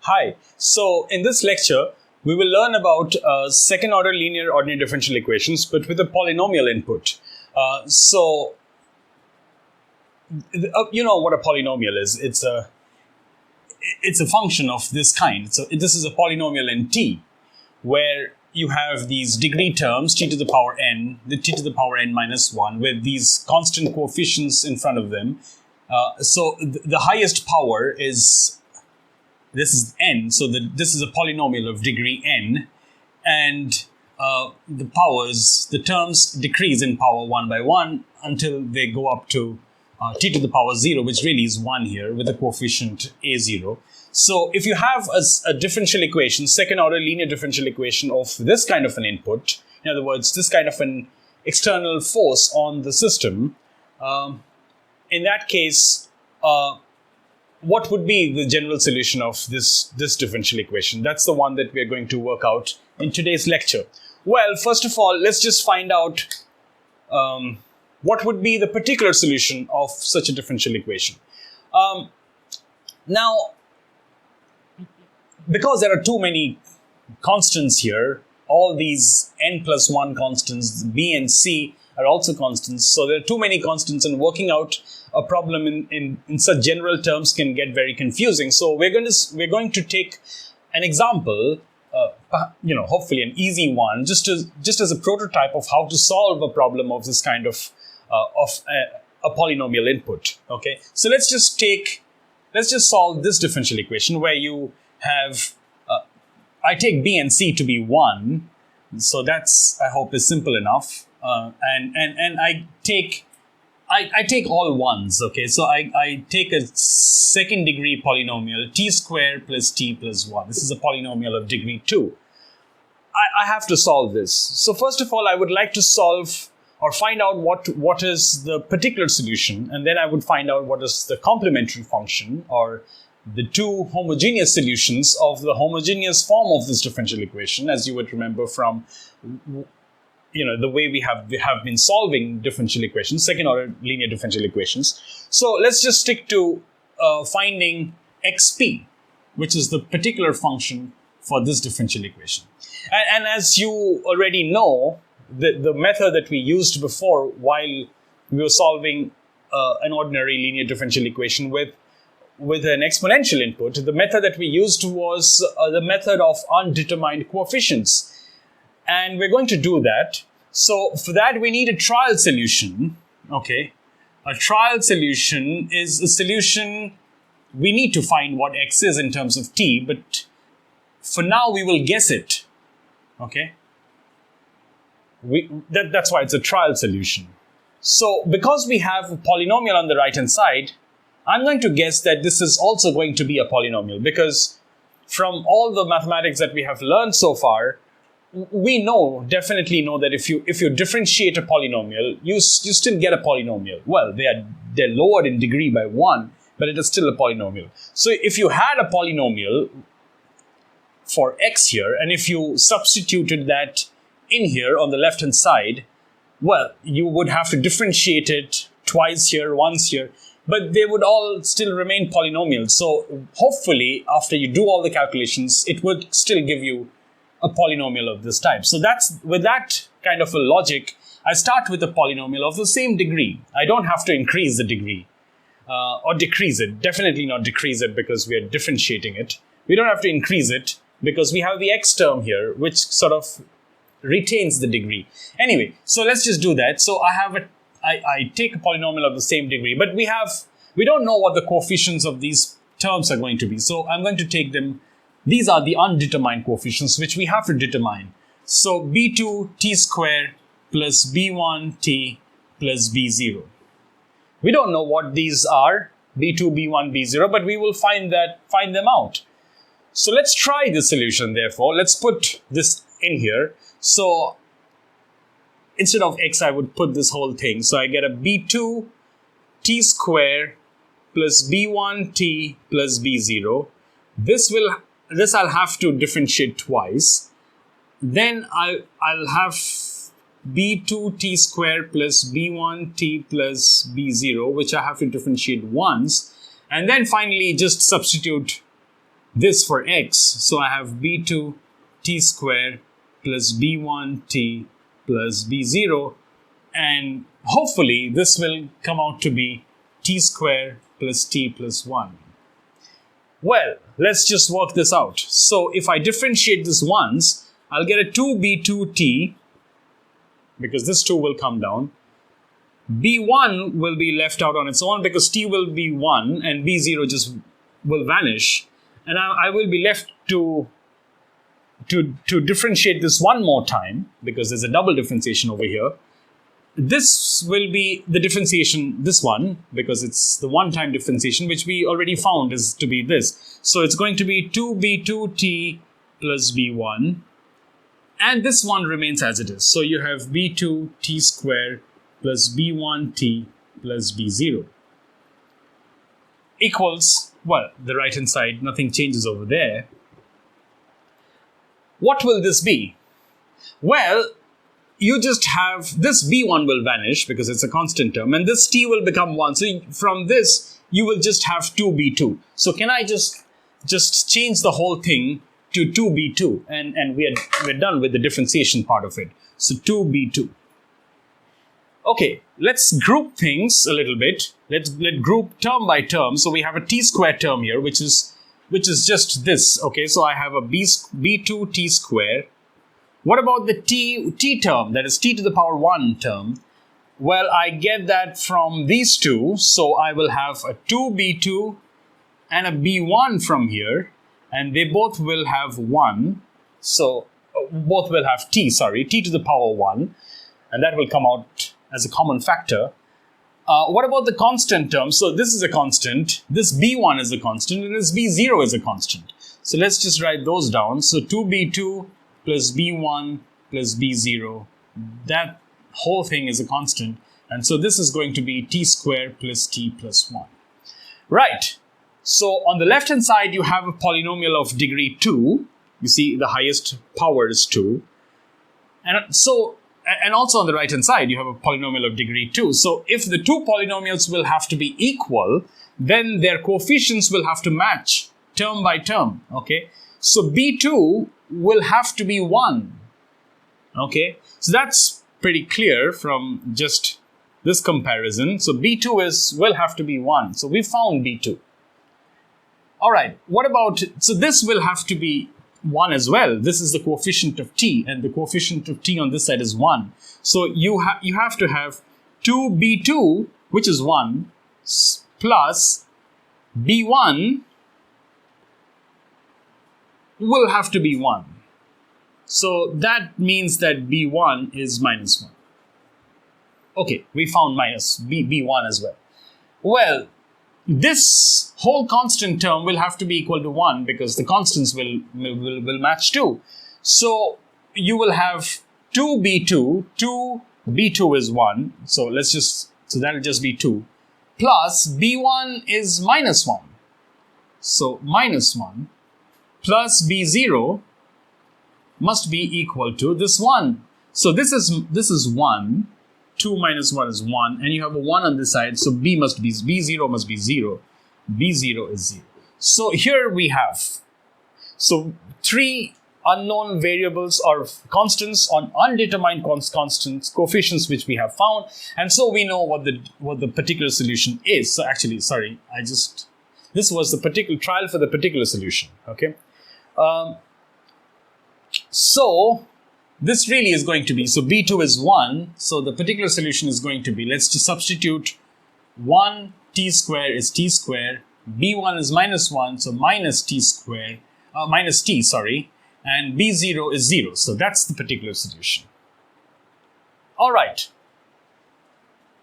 Hi, so in this lecture, we will learn about second order linear ordinary differential equations, but with a polynomial input. You know what a polynomial is. It's a function of this kind. So this is a polynomial in T, where you have these degree terms, t to the power n, the t to the power n minus 1, with these constant coefficients in front of them. So the highest power is, this is n, so this is a polynomial of degree n, and the terms decrease in power 1 by 1 until they go up to t to the power 0, which really is 1 here, with the coefficient a0. So if you have a differential equation, second order linear differential equation of this kind of an input, in other words, this kind of an external force on the system, in that case, what would be the general solution of this differential equation? That's the one that we are going to work out in today's lecture. Well, first of all, let's just find out what would be the particular solution of such a differential equation. Now, because there are too many constants here, all these n plus 1 constants, b and c are also constants, so there are too many constants, and working out a problem in such general terms can get very confusing. So we're going to take an example, hopefully an easy one, just as a prototype of how to solve a problem of this kind of a polynomial input. Okay, so let's just solve this differential equation where you have I take b and c to be 1, so that's, I hope, is simple enough, and I take all ones. Okay, so I take a second degree polynomial, t squared plus t plus 1. This is a polynomial of degree 2. I have to solve this. So first of all, I would like to solve or find out what is the particular solution, and then I would find out what is the complementary function, or the two homogeneous solutions of the homogeneous form of this differential equation, as you would remember from the way we have been solving differential equations, second order linear differential equations. So let's just stick to finding xp, which is the particular function for this differential equation. And as you already know, the method that we used before while we were solving an ordinary linear differential equation with an exponential input, the method that we used was the method of undetermined coefficients. And we're going to do that. So for that, we need a trial solution. Okay, a trial solution is a solution. We need to find what x is in terms of t, but for now we will guess it. Okay, that's why it's a trial solution. So because we have a polynomial on the right hand side, I'm going to guess that this is also going to be a polynomial, because from all the mathematics that we have learned so far, we definitely know that if you differentiate a polynomial, you still get a polynomial. Well, they're lowered in degree by 1, but it is still a polynomial. So if you had a polynomial for x here, and if you substituted that in here on the left hand side, well, you would have to differentiate it twice here, once here, but they would all still remain polynomials. So hopefully, after you do all the calculations, it would still give you a polynomial of this type. So with that kind of a logic, I start with a polynomial of the same degree. I don't have to increase the degree or decrease it. Definitely not decrease it, because we are differentiating it. We don't have to increase it because we have the x term here, which sort of retains the degree. Anyway, so let's just do that. So I take a polynomial of the same degree, but we don't know what the coefficients of these terms are going to be. So I'm going to take them. These are the undetermined coefficients which we have to determine. So b2 t squared plus b1 t plus b0. We don't know what these are, b2, b1, b0, but we will find them out. So let's try the solution, therefore. Let's put this in here. So instead of x, I would put this whole thing. So I get a b2 t squared plus b1 t plus b0. This I'll have to differentiate twice. Then I'll have b2 t squared plus b1 t plus b0, which I have to differentiate once. And then finally just substitute this for x. So I have b2 t square plus b1 t plus b0, and hopefully this will come out to be t square plus t plus 1. Well, let's just work this out. So if I differentiate this once, I'll get a 2b2t, because this 2 will come down. b1 will be left out on its own because t will be 1 and b0 just will vanish. And I will be left to differentiate this one more time, because there's a double differentiation over here. This will be the differentiation, this one, because it's the one-time differentiation, which we already found is to be this. So it's going to be 2b2t plus b1, and this one remains as it is. So you have b2t squared plus b1t plus b0 equals, well, the right-hand side, nothing changes over there. What will this be? Well, you just have this b1 will vanish because it's a constant term, and this t will become 1. So from this, you will just have 2b2. So can I just change the whole thing to 2b2, and we're done with the differentiation part of it. So 2b2. Okay, let's group things a little bit. Let's group term by term. So we have a t squared term here, which is just this. Okay, so I have a b2 t squared. What about the t term, that is t to the power 1 term? Well, I get that from these two, so I will have a 2b2 and a b1 from here, and they both will have 1. So both will have t to the power 1, and that will come out as a common factor. What about the constant term? So this is a constant, this b1 is a constant, and this b0 is a constant. So let's just write those down. So 2b2 plus b1 plus b0, that whole thing is a constant, and so this is going to be t squared plus t plus 1. Right, so on the left hand side you have a polynomial of degree 2. You see the highest power is 2, and also on the right hand side you have a polynomial of degree 2. So if the two polynomials will have to be equal, then their coefficients will have to match term by term. Okay, so b2 will have to be 1. Okay, so that's pretty clear from just this comparison. So b2 will have to be 1. So we found b2. All right, what about, so this will have to be 1 as well. This is the coefficient of t, and the coefficient of t on this side is 1. So you have to have 2b2, which is 1, plus b1 will have to be 1. So that means that b1 is minus 1. Okay, we found minus b1 as well. Well, this whole constant term will have to be equal to 1 because the constants will match 2. So you will have 2b2, 2b2 is 1, so that'll just be 2, plus b1 is minus 1. So minus 1 plus b0 must be equal to this 1. So this is 1, 2 minus 1 is 1, and you have a 1 on this side, so b0 must be 0, b0 is 0. So here we have, so 3 unknown variables or constants on undetermined constants, coefficients which we have found, and so we know what the particular solution is. So actually, sorry, this was the particular trial for the particular solution. Okay. So this really is going to be, so b2 is 1, so the particular solution is going to be, let's just substitute 1 t square is t square, b1 is minus 1, so minus t square, minus t, sorry, and b0 is 0. So that's the particular solution. All right.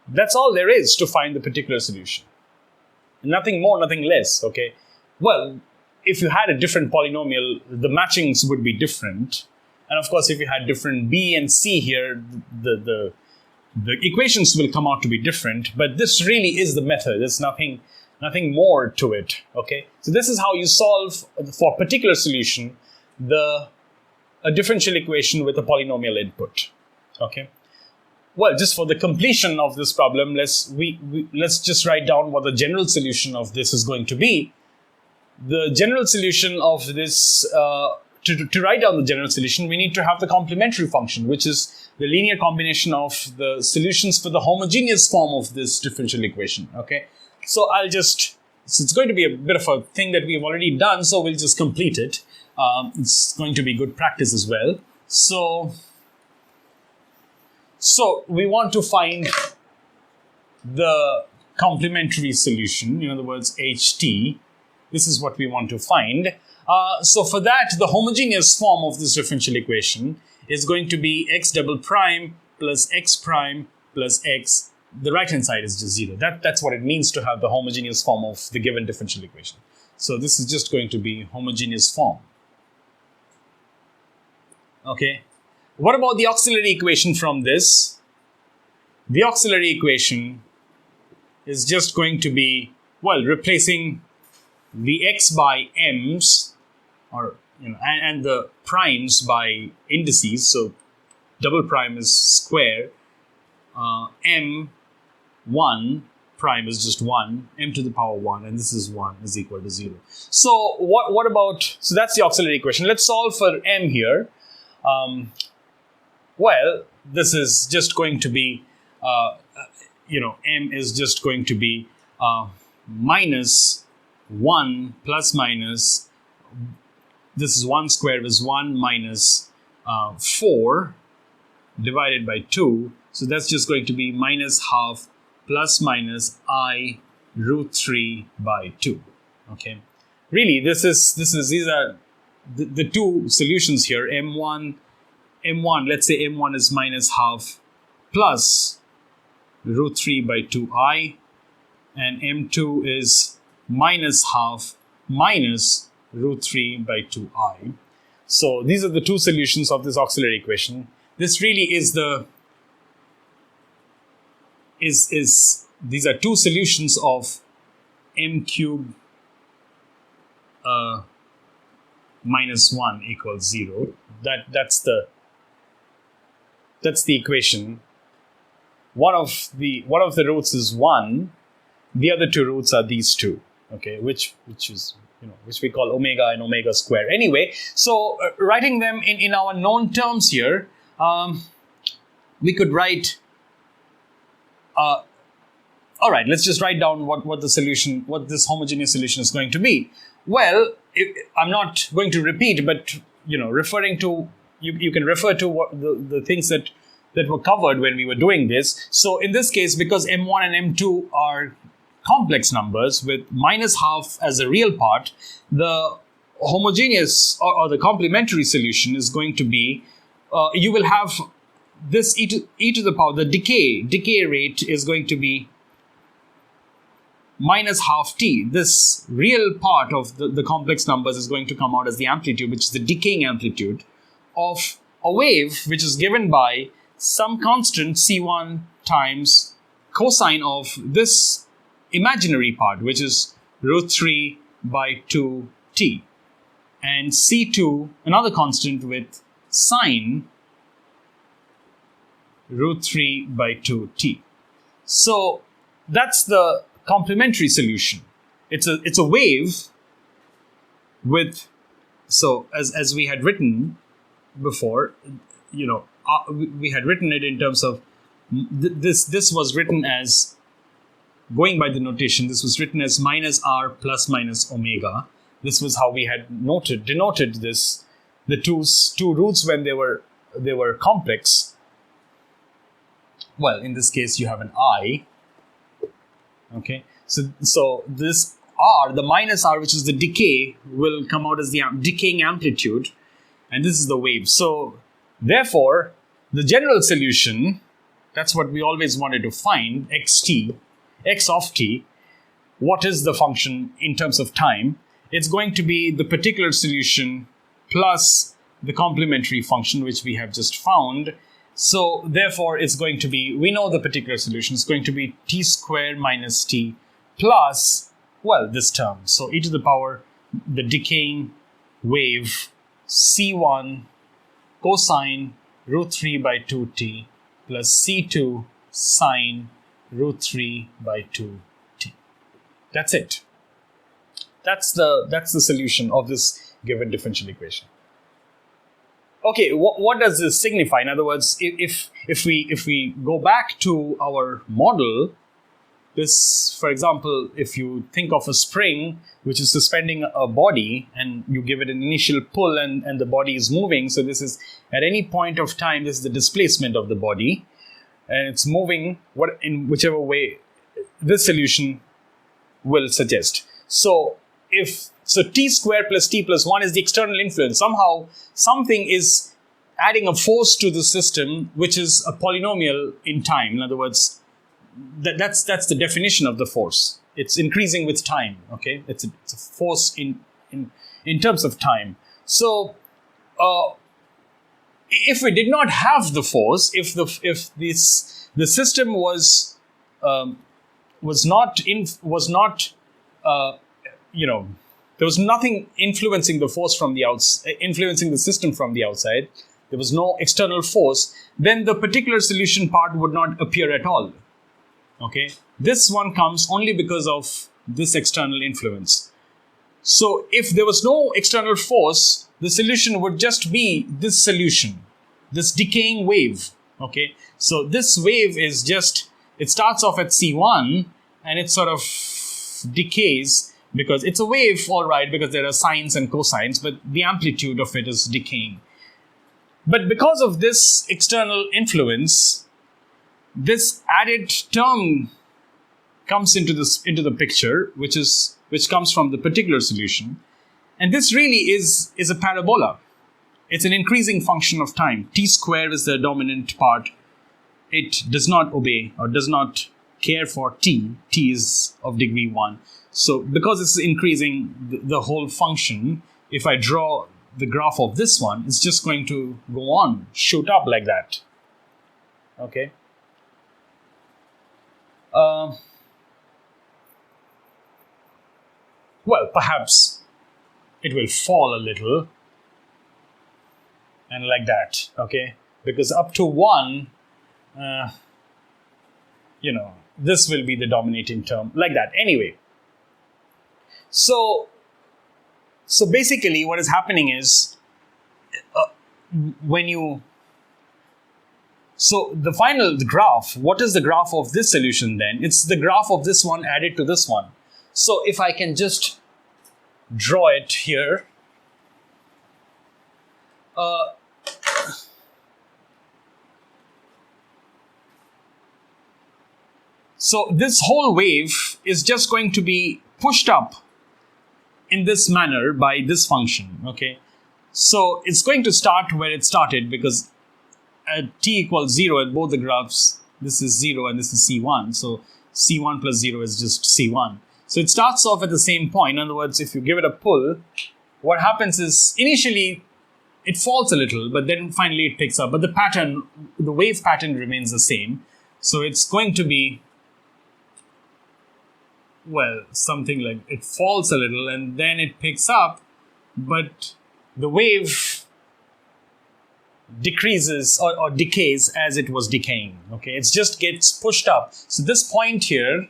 That's all there is to find the particular solution. Nothing more, nothing less, okay? Well, if you had a different polynomial, the matchings would be different. And of course, if you had different b and c here, the equations will come out to be different. But this really is the method. There's nothing more to it, okay? So this is how you solve, for a particular solution, a differential equation with a polynomial input, okay? Well, just for the completion of this problem, let's just write down what the general solution of this is going to be. the general solution of this, to write down the general solution, we need to have the complementary function, which is the linear combination of the solutions for the homogeneous form of this differential equation. Okay, so it's going to be a bit of a thing that we've already done, so we'll just complete it. It's going to be good practice as well. So we want to find the complementary solution, in other words, HT. This is what we want to find. So for that, the homogeneous form of this differential equation is going to be x double prime plus x prime plus x. The right-hand side is just 0. That's what it means to have the homogeneous form of the given differential equation. So this is just going to be homogeneous form. Okay. What about the auxiliary equation from this? The auxiliary equation is just going to be, well, replacing the x by m's, or and the primes by indices. So double prime is square, m1 prime is just 1, m to the power 1, and this is 1 is equal to 0. So what about, so that's the auxiliary equation. Let's solve for m here. Well, this is just going to be, m is just going to be minus 1 plus minus, this is 1 square is 1 minus 4 divided by 2. So that's just going to be minus half plus minus I root 3 by 2. Okay. Really, these are the two solutions here. M1, let's say M1 is minus half plus root 3 by 2i, and M2 is minus half minus root 3 by 2i. So these are the two solutions of this auxiliary equation. This really is these are two solutions of m cubed minus 1 equals 0. That's the equation. One of the roots is 1. The other two roots are these two. Okay, which we call omega and omega square. Anyway, so writing them in our known terms here, we could write. All right, let's just write down what this homogeneous solution is going to be. Well, I'm not going to repeat, but referring to you can refer to what the things that were covered when we were doing this. So in this case, because m1 and m2 are complex numbers with minus half as a real part, the homogeneous or the complementary solution is going to be, you will have this e to the power, the decay rate is going to be minus half t. This real part of the complex numbers is going to come out as the amplitude, which is the decaying amplitude of a wave, which is given by some constant c1 times cosine of this imaginary part, which is root 3 by 2t, and c2, another constant with sine root 3 by 2t. So that's the complementary solution. It's a wave with, so as we had written before, we had written it in terms of this was written as, going by the notation, this was written as minus r plus minus omega. This was how we had denoted this, the two roots when they were complex. Well, in this case you have an I. Okay, so this r, the minus r, which is the decay, will come out as the decaying amplitude, and this is the wave. So therefore, the general solution, that's what we always wanted to find, x of t, what is the function in terms of time? It's going to be the particular solution plus the complementary function, which we have just found. So therefore, it's going to be, we know the particular solution is going to be t squared minus t plus, well, this term. So e to the power, the decaying wave, c1 cosine root 3 by 2t plus c2 sine root 3 by 2t. That's it. That's the solution of this given differential equation. Okay, what does this signify? In other words, if we go back to our model, this, for example, if you think of a spring which is suspending a body and you give it an initial pull and the body is moving, so this is at any point of time, this is the displacement of the body, and it's moving in whichever way this solution will suggest. So t squared plus t plus 1 is the external influence. Somehow something is adding a force to the system which is a polynomial in time. In other words, that's the definition of the force. It's increasing with time. Okay, it's a force in terms of time. So if we did not have the force, if the system was not there was nothing influencing the force from the outside, influencing the system from the outside, there was no external force, then the particular solution part would not appear at all. Okay, this one comes only because of this external influence. So if there was no external force, the solution would just be this solution, this decaying wave. Okay, so this wave is just, it starts off at C1 and it sort of decays, because it's a wave, all right, because there are sines and cosines, but the amplitude of it is decaying. But because of this external influence, this added term comes into the picture, which comes from the particular solution, and this really is a parabola. It's an increasing function of time. T square is the dominant part. It does not obey or does not care for t. T is of degree 1. So because it's increasing the whole function, if I draw the graph of this one, it's just going to go on, shoot up like that. Okay. Well, perhaps it will fall a little and like that, okay? Because up to 1, this will be the dominating term, like that. Anyway, so basically what is happening is the graph, what is the graph of this solution then? It's the graph of this one added to this one. So if I can just draw it here, so this whole wave is just going to be pushed up in this manner by this function, okay? So it's going to start where it started, because at t equals 0 at both the graphs, this is 0 and this is C1. So C1 plus 0 is just C1. So it starts off at the same point. In other words, if you give it a pull, what happens is initially it falls a little, but then finally it picks up. But the wave pattern remains the same. So it's going to be, well, something like it falls a little and then it picks up, but the wave decreases or decays as it was decaying. Okay, it just gets pushed up. So this point here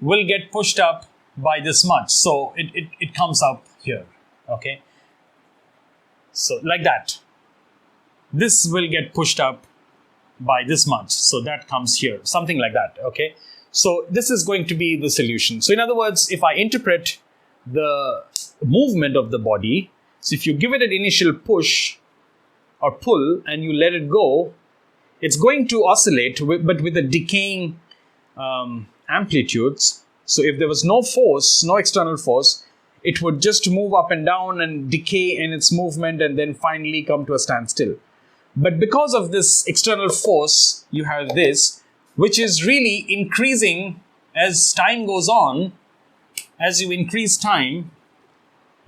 will get pushed up by this much. So it comes up here. Okay, so like that. This will get pushed up by this much. So that comes here, something like that. Okay. So this is going to be the solution. So in other words, if I interpret the movement of the body, so if you give it an initial push or pull and you let it go, it's going to oscillate, but with a decaying amplitudes. So if there was no force, no external force, it would just move up and down and decay in its movement and then finally come to a standstill. But because of this external force, you have this, which is really increasing as time goes on. As you increase time,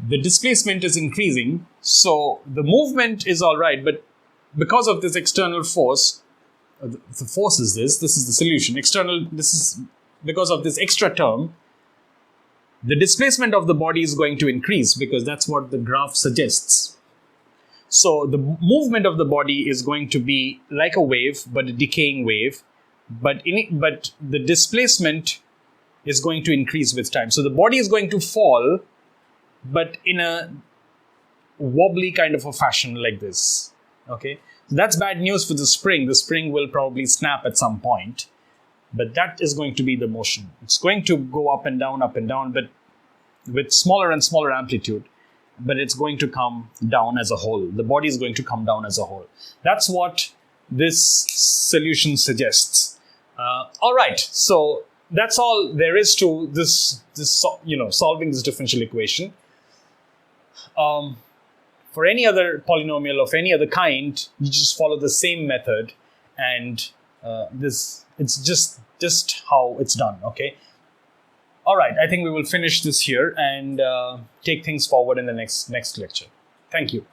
the displacement is increasing. So the movement is all right, but because of this external force, the force is this is the solution. This is because of this extra term, the displacement of the body is going to increase, because that's what the graph suggests. So the movement of the body is going to be like a wave, but a decaying wave. But the displacement is going to increase with time. So the body is going to fall but in a wobbly kind of a fashion like this. Okay, so that's bad news for the spring. The spring will probably snap at some point, but that is going to be the motion. It's going to go up and down, but with smaller and smaller amplitude, but it's going to come down as a whole. The body is going to come down as a whole. That's what this solution suggests. All right, so that's all there is to this solving this differential equation. For any other polynomial of any other kind, you just follow the same method, and it's just how it's done. Okay. All right, I think we will finish this here and take things forward in the next lecture. Thank you.